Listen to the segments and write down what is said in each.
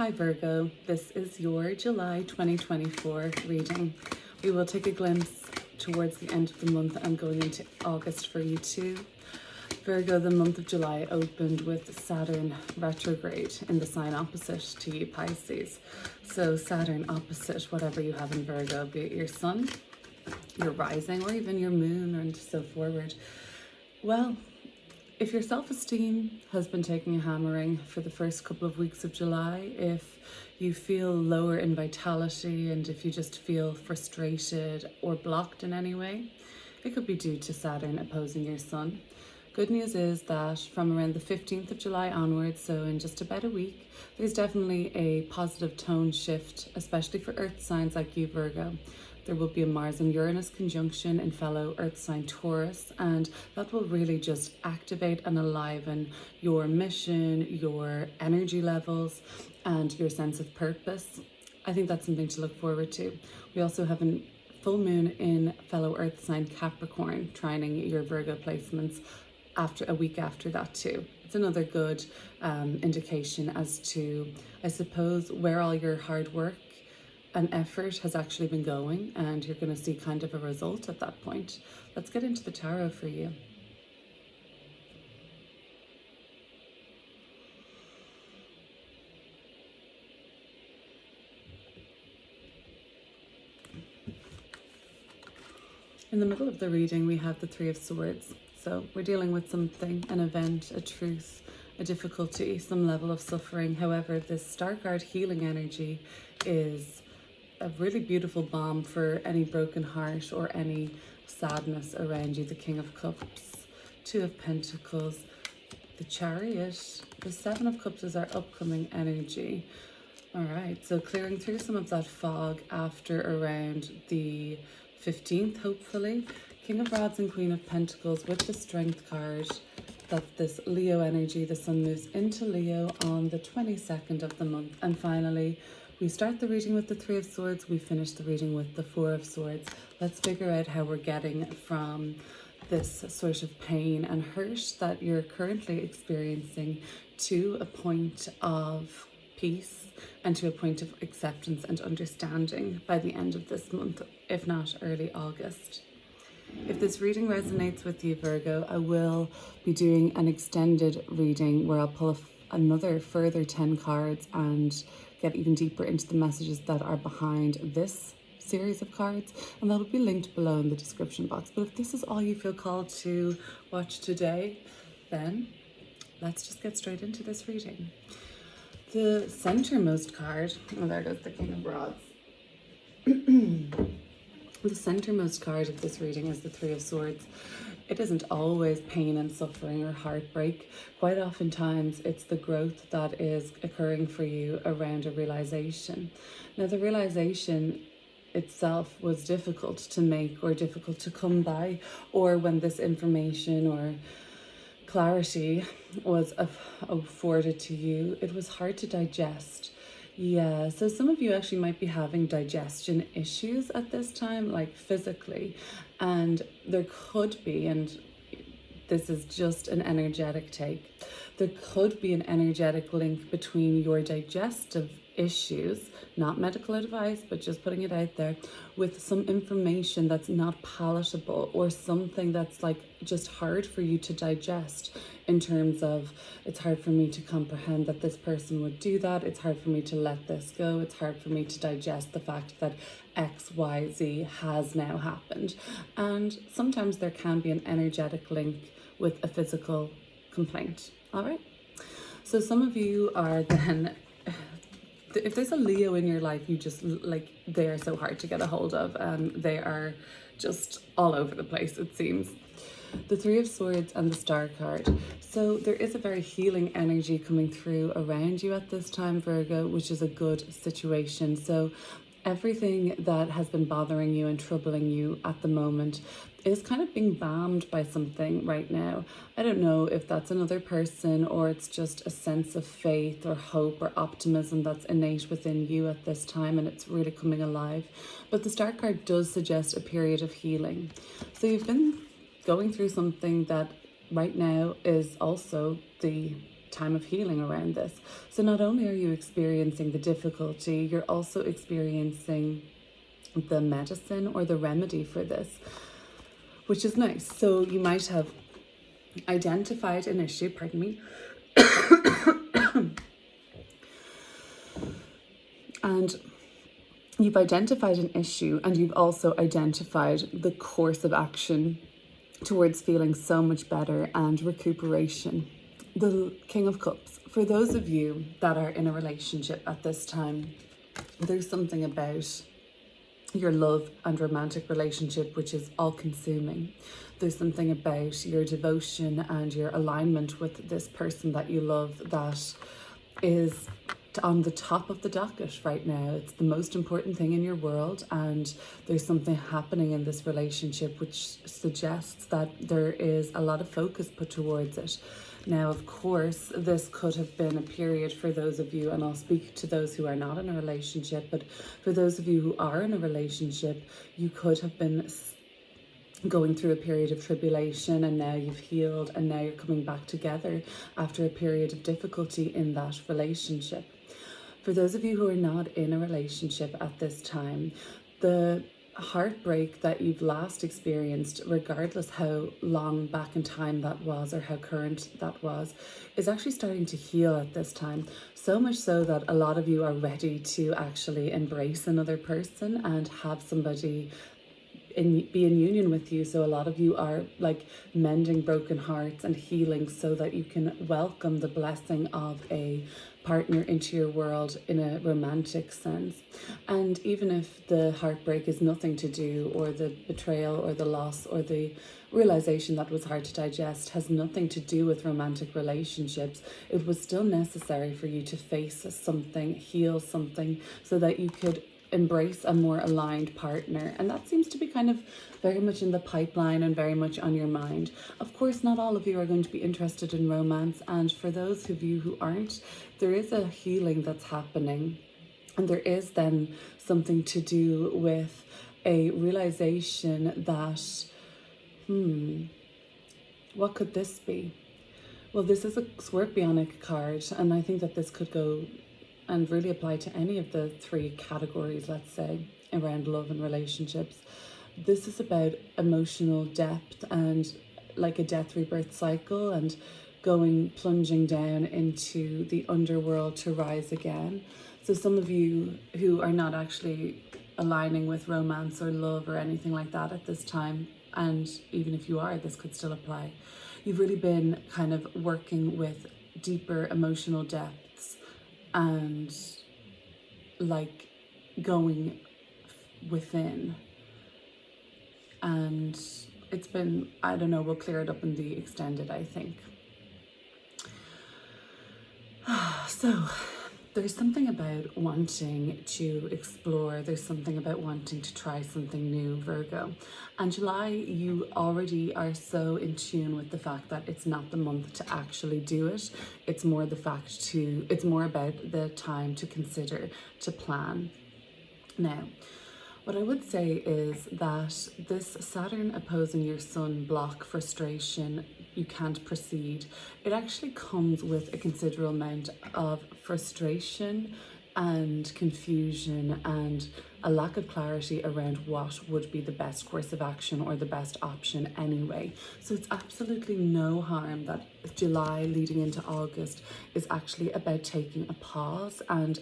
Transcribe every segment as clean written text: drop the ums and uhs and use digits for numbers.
Hi Virgo, this is your July 2024 reading. We will take a glimpse towards the end of the month and going into August for you too. Virgo, the month of July opened with Saturn Retrograde in the sign opposite to you, Pisces. So Saturn opposite whatever you have in Virgo, be it your sun, your rising, or even your moon, and so forward. Well, if your self-esteem has been taking a hammering for the first couple of weeks of July, if you feel lower in vitality and if you just feel frustrated or blocked in any way, it could be due to Saturn opposing your sun. Good news is that from around the 15th of July onwards, so in just about a week, there's definitely a positive tone shift, especially for earth signs like you, Virgo. There will be a Mars and Uranus conjunction in fellow earth sign Taurus, and that will really just activate and enliven your mission, your energy levels, and your sense of purpose. I think that's something to look forward to. We also have a full moon in fellow earth sign Capricorn, trining your Virgo placements after a week after that too. It's another good indication as to, I suppose, where all your hard work and effort has actually been going, and you're going to see kind of a result at that point. Let's get into the tarot for you. In the middle of the reading, we have the Three of Swords. So we're dealing with something, an event, a truth, a difficulty, some level of suffering. However, this Star card healing energy is a really beautiful balm for any broken heart or any sadness around you. The King of Cups, Two of Pentacles, the Chariot, the Seven of Cups is our upcoming energy. All right, so clearing through some of that fog after around the 15th, hopefully. King of Rods and Queen of Pentacles with the Strength card. That's this Leo energy. The sun moves into Leo on the 22nd of the month. And finally, we start the reading with the Three of Swords. We finish the reading with the Four of Swords. Let's figure out how we're getting from this sort of pain and hurt that you're currently experiencing to a point of peace and to a point of acceptance and understanding by the end of this month, if not early August. If this reading resonates with you, Virgo, I will be doing an extended reading where I'll pull another further 10 cards and get even deeper into the messages that are behind this series of cards, and that'll be linked below in the description box. But if this is all you feel called to watch today, then let's just get straight into this reading. The centermost card, oh, there goes the King of Rods. The centermost card of this reading is the Three of Swords. It isn't always pain and suffering or heartbreak. Quite oftentimes it's the growth that is occurring for you around a realization. Now, the realization itself was difficult to make or difficult to come by, or when this information or clarity was afforded to you, it was hard to digest. Yeah, so some of you actually might be having digestion issues at this time, like physically, and there could be, and this is just an energetic take, there could be an energetic link between your digestive issues, not medical advice, but just putting it out there, with some information that's not palatable or something that's like just hard for you to digest, in terms of, it's hard for me to comprehend that this person would do that, it's hard for me to let this go, it's hard for me to digest the fact that XYZ has now happened. And sometimes there can be an energetic link with a physical complaint. All right, so some of you are then, if there's a Leo in your life, you just like, they are so hard to get a hold of, and they are just all over the place, it seems. The Three of Swords and the Star card. So there is a very healing energy coming through around you at this time, Virgo, which is a good situation. So everything that has been bothering you and troubling you at the moment is kind of being balmed by something right now. I don't know if that's another person or it's just a sense of faith or hope or optimism that's innate within you at this time, and it's really coming alive. But the Star card does suggest a period of healing. So you've been going through something that right now is also the time of healing around this. So not only are you experiencing the difficulty, you're also experiencing the medicine or the remedy for this, which is nice. So you might have identified an issue, pardon me, and you've identified an issue, and you've also identified the course of action towards feeling so much better and recuperation. The King of Cups. For those of you that are in a relationship at this time, there's something about your love and romantic relationship which is all-consuming. There's something about your devotion and your alignment with this person that you love that is on the top of the docket right now. It's the most important thing in your world, and there's something happening in this relationship which suggests that there is a lot of focus put towards it. Now, of course, this could have been a period for those of you, and I'll speak to those who are not in a relationship, but for those of you who are in a relationship, you could have been going through a period of tribulation, and now you've healed, and now you're coming back together after a period of difficulty in that relationship. For those of you who are not in a relationship at this time, the heartbreak that you've last experienced, regardless how long back in time that was or how current that was, is actually starting to heal at this time. So much so that a lot of you are ready to actually embrace another person and have somebody be in union with you. So a lot of you are like mending broken hearts and healing so that you can welcome the blessing of a partner into your world in a romantic sense. And even if the heartbreak is nothing to do, or the betrayal or the loss or the realization that was hard to digest has nothing to do with romantic relationships, it was still necessary for you to face something, heal something, so that you could embrace a more aligned partner. And that seems to be kind of very much in the pipeline and very much on your mind. Of course, not all of you are going to be interested in romance, and for those of you who aren't, there is a healing that's happening, and there is then something to do with a realization that what could this be? Well, this is a Scorpionic card, and I think that this could go and really apply to any of the three categories, let's say, around love and relationships. This is about emotional depth and like a death rebirth cycle, and plunging down into the underworld to rise again. So some of you who are not actually aligning with romance or love or anything like that at this time, and even if you are, this could still apply. You've really been kind of working with deeper emotional depths and like going within, and it's been, I don't know, we'll clear it up in the extended, I think. So there's something about wanting to explore, there's something about wanting to try something new, Virgo. And July, you already are so in tune with the fact that it's not the month to actually do it. It's more about the time to consider, to plan. Now, what I would say is that this Saturn opposing your Sun block frustration, you can't proceed. It actually comes with a considerable amount of frustration and confusion and a lack of clarity around what would be the best course of action or the best option anyway. So it's absolutely no harm that July leading into August is actually about taking a pause and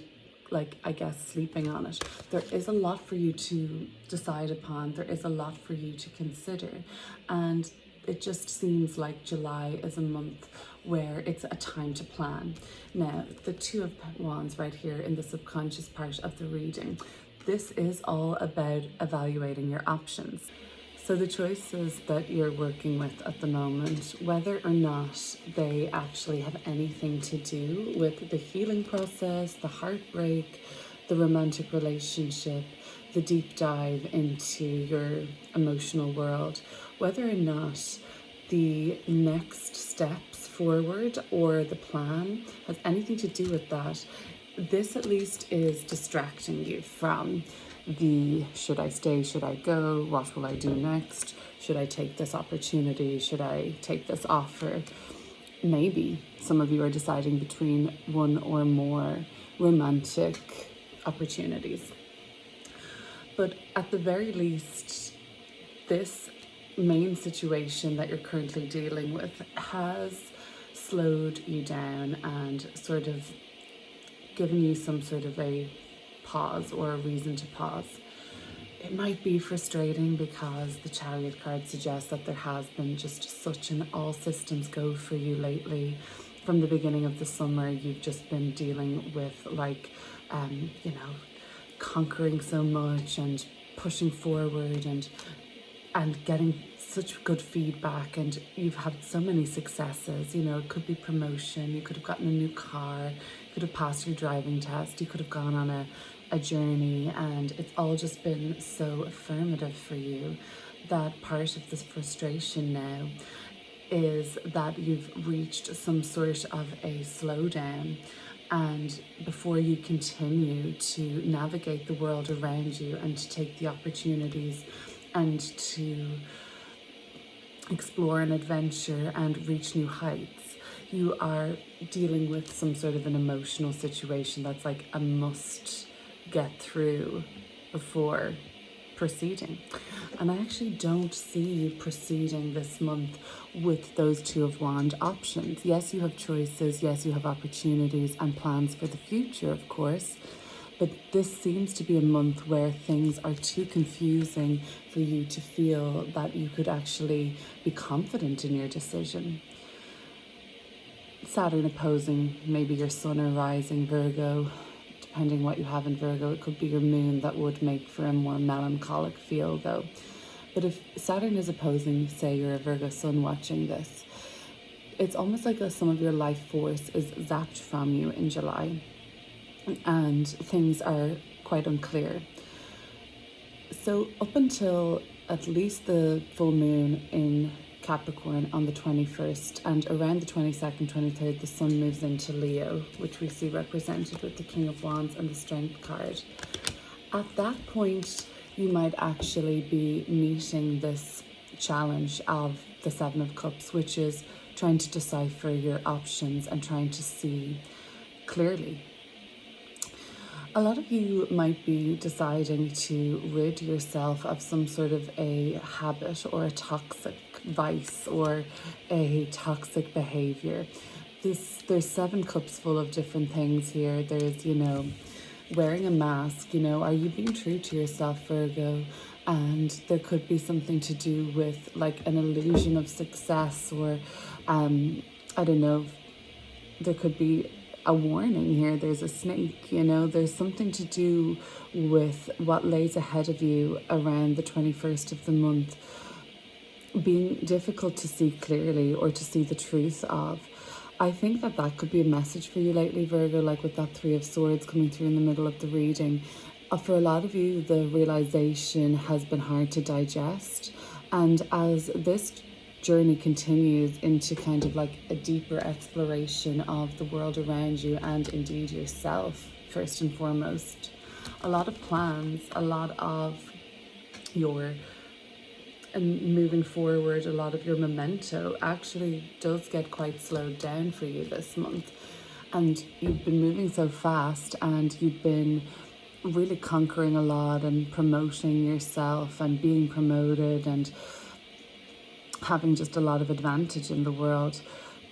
sleeping on it. There is a lot for you to decide upon. There is a lot for you to consider. And it just seems like July is a month where it's a time to plan. Now, the Two of Wands right here in the subconscious part of the reading, this is all about evaluating your options. So the choices that you're working with at the moment, whether or not they actually have anything to do with the healing process, the heartbreak, the romantic relationship, the deep dive into your emotional world, whether or not the next steps forward or the plan has anything to do with that, this at least is distracting you from the should I stay, should I go, what will I do next, should I take this opportunity, should I take this offer. maybe some of you are deciding between one or more romantic opportunities. But at the very least, this main situation that you're currently dealing with has slowed you down and sort of given you some sort of a pause or a reason to pause. It might be frustrating because the Chariot card suggests that there has been just such an all systems go for you lately. From the beginning of the summer, you've just been dealing with conquering so much and pushing forward and getting such good feedback, and you've had so many successes. It could be promotion, you could have gotten a new car, you could have passed your driving test, you could have gone on a journey, and it's all just been so affirmative for you. That part of this frustration now is that you've reached some sort of a slowdown, and before you continue to navigate the world around you and to take the opportunities and to explore an adventure and reach new heights, you are dealing with some sort of an emotional situation that's like a must get through before proceeding. And I actually don't see you proceeding this month with those Two of Wands options. Yes, you have choices, yes, you have opportunities and plans for the future, of course, but this seems to be a month where things are too confusing for you to feel that you could actually be confident in your decision. Saturn opposing maybe your sun or rising Virgo, depending what you have in Virgo. It could be your moon that would make for a more melancholic feel though. But if Saturn is opposing, say you're a Virgo sun watching this, it's almost like some of your life force is zapped from you in July and things are quite unclear. So up until at least the full moon in Capricorn on the 21st, and around the 22nd, 23rd, the sun moves into Leo, which we see represented with the King of Wands and the Strength card. At that point, you might actually be meeting this challenge of the Seven of Cups, which is trying to decipher your options and trying to see clearly. A lot of you might be deciding to rid yourself of some sort of a habit or a toxic vice or a toxic behavior. There's 7 cups full of different things here. There's, wearing a mask, are you being true to yourself, Virgo? And there could be something to do with like an illusion of success, or I don't know, there could be a warning here. There's a snake, there's something to do with what lays ahead of you around the 21st of the month being difficult to see clearly or to see the truth of. I think that could be a message for you lately, Virgo, like with that 3 of Swords coming through in the middle of the reading. For a lot of you, the realization has been hard to digest, and as this journey continues into kind of like a deeper exploration of the world around you and indeed yourself, first and foremost, a lot of plans, a lot of your moving forward, a lot of your memento actually does get quite slowed down for you this month. And you've been moving so fast, and you've been really conquering a lot and promoting yourself and being promoted and having just a lot of advantage in the world.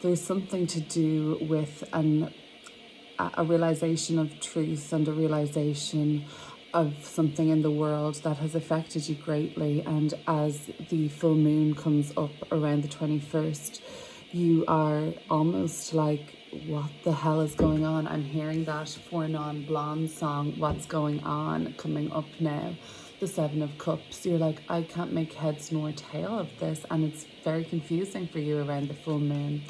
There's something to do with a realization of truth and a realization of something in the world that has affected you greatly. And as the full moon comes up around the 21st, you are almost like, what the hell is going on? I'm hearing that For Non-Blonde song, What's Going On, coming up now. The 7 of Cups. You're like, I can't make heads nor tail of this, and it's very confusing for you around the full moon.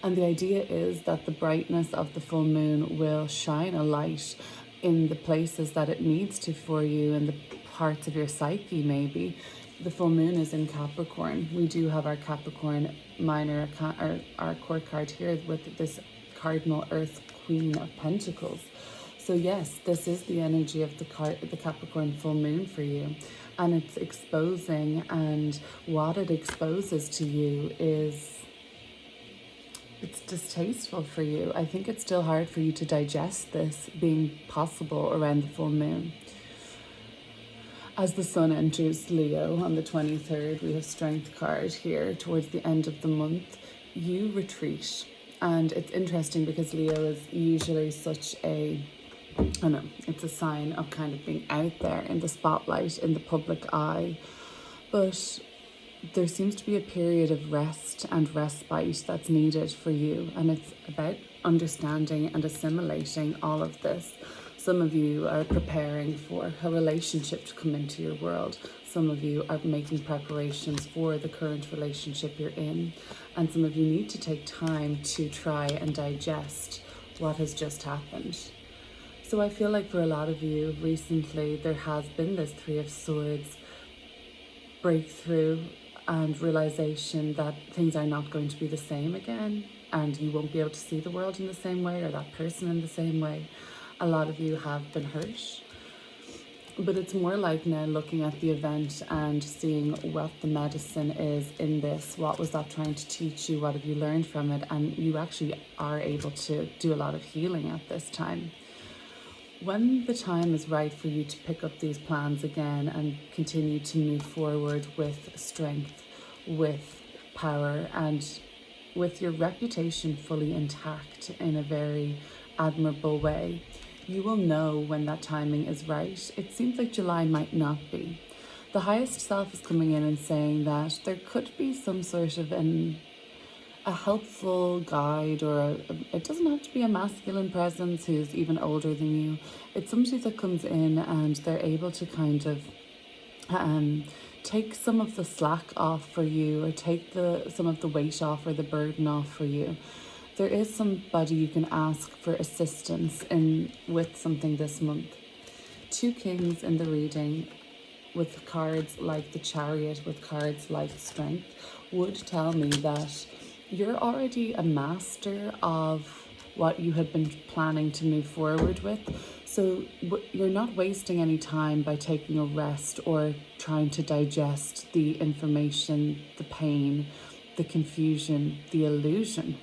And the idea is that the brightness of the full moon will shine a light in the places that it needs to for you, in the parts of your psyche maybe. The full moon is in Capricorn. We do have our Capricorn minor, or our court card here with this cardinal Earth Queen of Pentacles. So yes, this is the energy of the Capricorn full moon for you, and it's exposing, and what it exposes to you is It's distasteful for you. I think it's still hard for you to digest this being possible around the full moon. As the sun enters Leo on the 23rd, we have Strength card here towards the end of the month. You retreat. And it's interesting because Leo is usually such a, I don't know, it's a sign of kind of being out there in the spotlight, in the public eye. But there seems to be a period of rest and respite that's needed for you. And it's about understanding and assimilating all of this. Some of you are preparing for a relationship to come into your world. Some of you are making preparations for the current relationship you're in. And some of you need to take time to try and digest what has just happened. So I feel like for a lot of you recently, there has been this Three of Swords breakthrough and realization that things are not going to be the same again. And you won't be able to see the world in the same way or that person in the same way. A lot of you have been hurt, but it's more like now looking at the event and seeing what the medicine is in this. What was that trying to teach you? What have you learned from it? And you actually are able to do a lot of healing at this time. When the time is right for you to pick up these plans again and continue to move forward with strength, with power, and with your reputation fully intact in a very admirable way, you will know when that timing is right. It seems like July might not be. The highest self is coming in and saying that there could be some sort of a helpful guide, or it doesn't have to be a masculine presence who's even older than you. It's somebody that comes in and they're able to kind of take some of the slack off for you, or take some of the weight off or the burden off for you. There is somebody you can ask for assistance with something this month. Two kings in the reading with cards like the Chariot, with cards like Strength, would tell me that you're already a master of what you had been planning to move forward with. So you're not wasting any time by taking a rest or trying to digest the information, the pain, the confusion, the illusion.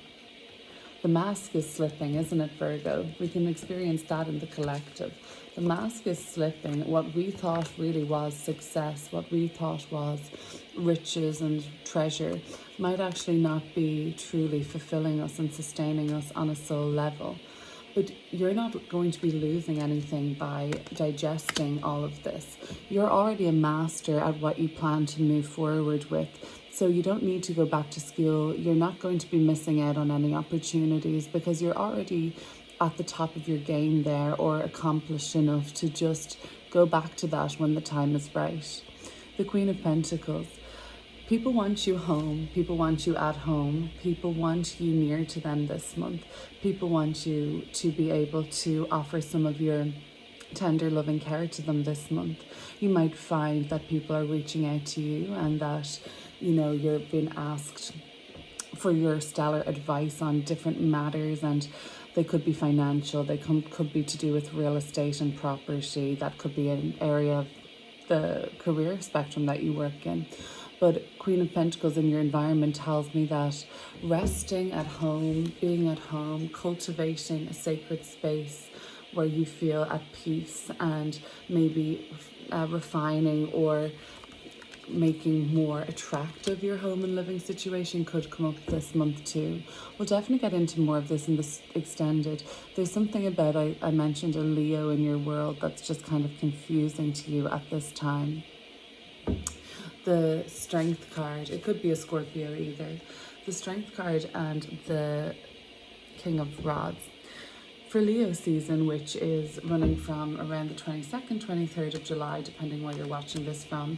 The mask is slipping, isn't it, Virgo? We can experience that in the collective. The mask is slipping. What we thought really was success, what we thought was riches and treasure, might actually not be truly fulfilling us and sustaining us on a soul level. But you're not going to be losing anything by digesting all of this. You're already a master at what you plan to move forward with. So you don't need to go back to school. You're not going to be missing out on any opportunities because you're already at the top of your game there, or accomplished enough to just go back to that when the time is right. The Queen of Pentacles. People want you home. People want you at home. People want you near to them this month. People want you to be able to offer some of your tender loving care to them this month. You might find that people are reaching out to you and that, you know, you're being asked for your stellar advice on different matters, and they could be financial, they could be to do with real estate and property, that could be an area of the career spectrum that you work in. But Queen of Pentacles in your environment tells me that resting at home, being at home, cultivating a sacred space where you feel at peace, and maybe refining or making more attractive your home and living situation could come up this month too. We'll definitely get into more of this in this extended. There's something about, I mentioned a Leo in your world that's just kind of confusing to you at this time. The Strength card, it could be a Scorpio either. The Strength card and the King of Rods. For Leo season, which is running from around the 22nd, 23rd of July, depending where you're watching this from,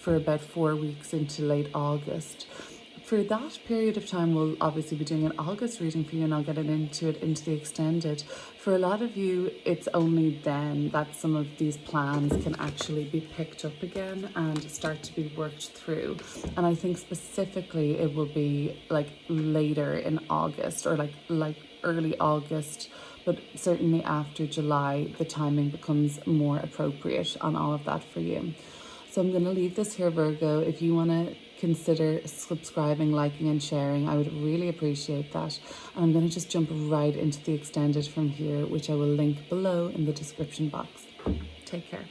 for about 4 weeks into late August. For that period of time, we'll obviously be doing an August reading for you, and I'll get into the extended. For a lot of you, it's only then that some of these plans can actually be picked up again and start to be worked through. And I think specifically it will be like later in August, or like early August, but certainly after July, the timing becomes more appropriate on all of that for you. So I'm going to leave this here, Virgo. If you want to consider subscribing, liking and sharing. I would really appreciate that. And I'm going to just jump right into the extended from here, which I will link below in the description box. Take care.